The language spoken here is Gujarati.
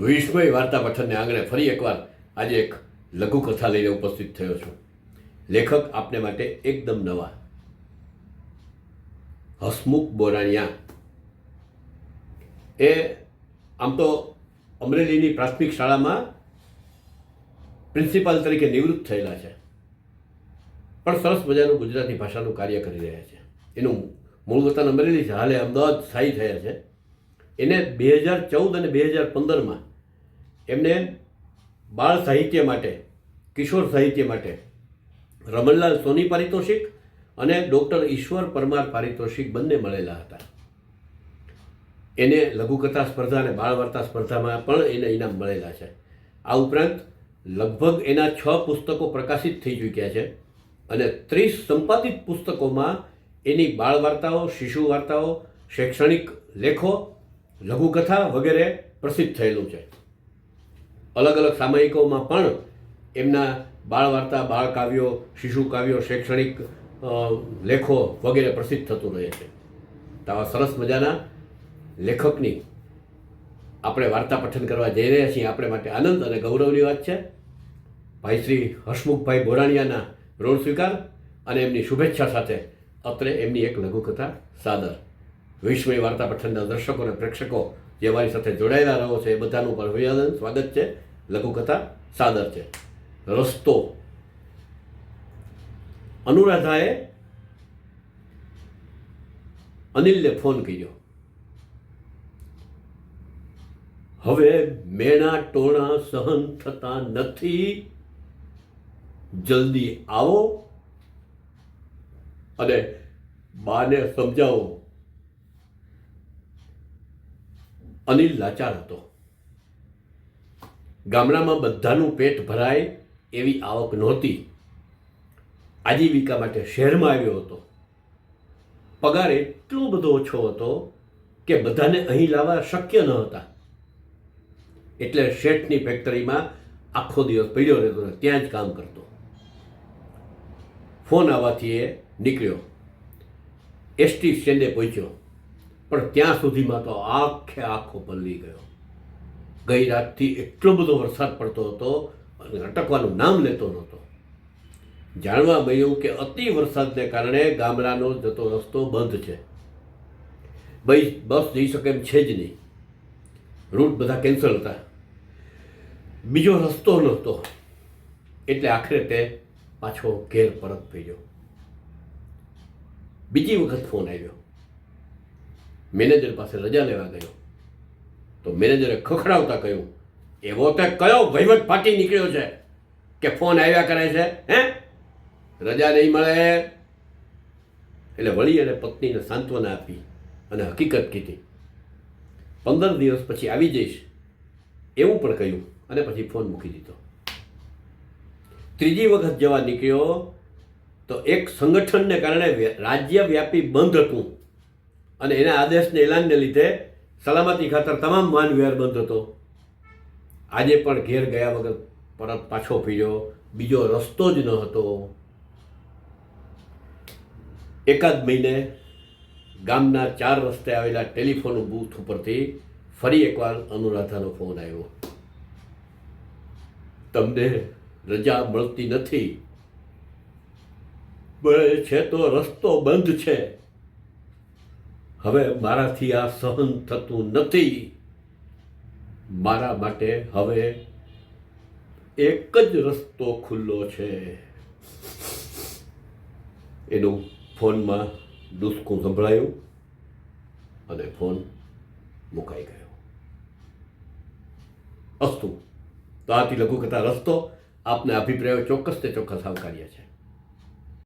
વિસ્મય વાર્તા પઠનને આંગણે ફરી એકવાર આજે એક લઘુકથા લઈને ઉપસ્થિત થયો છું. લેખક આપને માટે એકદમ નવા, હસમુખ બોરાણિયા. એ આમ તો અમરેલીની પ્રાથમિક શાળામાં પ્રિન્સિપાલ તરીકે નિવૃત્ત થયેલા છે, પણ સરસ મજાનું ગુજરાતી ભાષાનું કાર્ય કરી રહ્યા છે. એનું મૂળ વતન અમરેલી છે, હાલે અમદાવાદ સ્થાયી થયા છે. એને 2014 અને 2015માં એમને બાળ સાહિત્ય માટે, કિશોર સાહિત્ય માટે રમણલાલ સોની પારિતોષિક અને ડૉક્ટર ઈશ્વર પરમાર પારિતોષિક બંને મળેલા હતા. એને લઘુકથા સ્પર્ધા અને બાળ વાર્તા સ્પર્ધામાં પણ એને ઇનામ મળેલા છે. આ ઉપરાંત લગભગ એના 6 પુસ્તકો પ્રકાશિત થઈ ચૂક્યા છે અને 30 સંપાદિત પુસ્તકોમાં એની બાળ વાર્તાઓ, શિશુ વાર્તાઓ, શૈક્ષણિક લેખો, લઘુકથા વગેરે પ્રસિદ્ધ થયેલું છે. અલગ અલગ સામયિકોમાં પણ એમના બાળ વાર્તા, બાળ કાવ્યો, શિશુ કાવ્યો, શૈક્ષણિક લેખો વગેરે પ્રસિદ્ધ થતું રહે છે. તો આવા સરસ મજાના લેખકની આપણે વાર્તા પઠન કરવા જઈ રહ્યા છીએ. આપણે માટે આનંદ અને ગૌરવની વાત છે. ભાઈ શ્રી હસમુખભાઈ બોરાણિયાના ઋણ સ્વીકાર અને એમની શુભેચ્છા સાથે અત્રે એમની એક લઘુકથા સાદર. વિસ્મય વાર્તા પઠનના દર્શકો અને પ્રેક્ષકો જે અમારી સાથે જોડાયેલા રહો છે એ બધાનું પણ અભિનંદન, સ્વાગત છે. લઘુકથા સાદર છે. રસ્તો. અનુરાધાએ અનિલને ફોન કર્યો. હવે મેણા ટોણા સહન થતા નથી, જલ્દી આવો અને બાને સમજાવો. અનિલ લાચાર હતો. ગામડામાં બધાનું પેટ ભરાય એવી આવક નહોતી. આજીવિકા માટે શહેરમાં આવ્યો હતો. પગાર એટલો બધો ઓછો હતો કે બધાને અહીં લાવવા શક્ય ન હતા. એટલે શેઠની ફેક્ટરીમાં આખો દિવસ પડ્યો રહેતો ને ત્યાં જ કામ કરતો. ફોન આવવાથી એ નીકળ્યો. એસટી સ્ટેન્ડે પહોંચ્યો, પણ ત્યાં સુધીમાં તો આખો પલળી ગયો. ગઈ રાતથી એટલો બધો વરસાદ પડતો હતો અને અટકવાનું નામ લેતો નહોતો. જાણવા મળ્યું કે અતિ વરસાદને કારણે ગામડાનો જતો રસ્તો બંધ છે. બસ જઈ શકે એમ છે જ નહીં. રૂટ બધા કેન્સલ હતા. બીજો રસ્તો નહોતો. એટલે આખરે તે પાછો ઘેર પરત ફર્યો. બીજી વખત ફોન આવ્યો. મેનેજર પાસે રજા લેવા ગયો તો મેનેજરે ખખડાવતા કહ્યું, એવો તે કયો વહીવટ ફાટી નીકળ્યો છે કે ફોન આવ્યા કરે છે? રજા નહીં મળે. એટલે વળી અને પત્નીને સાંત્વના આપી અને હકીકત કીધી. 15 દિવસ પછી આવી જઈશ એવું પણ કહ્યું અને પછી ફોન મૂકી દીધો. ત્રીજી વખત જવા નીકળ્યો તો એક સંગઠનને કારણે રાજ્યવ્યાપી બંધ હતું અને એના આદેશને એલાનને લીધે સલામતી ખાતર તમામ વાહન વ્યવહાર બંધ હતો. આજે પણ ઘેર ગયા વગર પરત પાછો ફર્યો. બીજો રસ્તો જ ન હતો. એકાદ મહિને ગામના 4 રસ્તે આવેલા ટેલિફોન બૂથ ઉપરથી ફરી એકવાર અનુરાધાનો ફોન આવ્યો. તમને રજા મળતી નથી, મળે છે તો રસ્તો બંધ છે. હવે મારાથી આ સહન થતું નથી. મારા માટે હવે એક જ રસ્તો ખુલ્લો છે. એનું ફોનમાં ડૂસકું સંભળાયું અને ફોન મુકાઈ ગયો. અસ્તુ. તો આથી લઘુકથા રસ્તો આપના અભિપ્રાયો ચોક્કસ તે ચોક્કસ આવકાર્યા છે.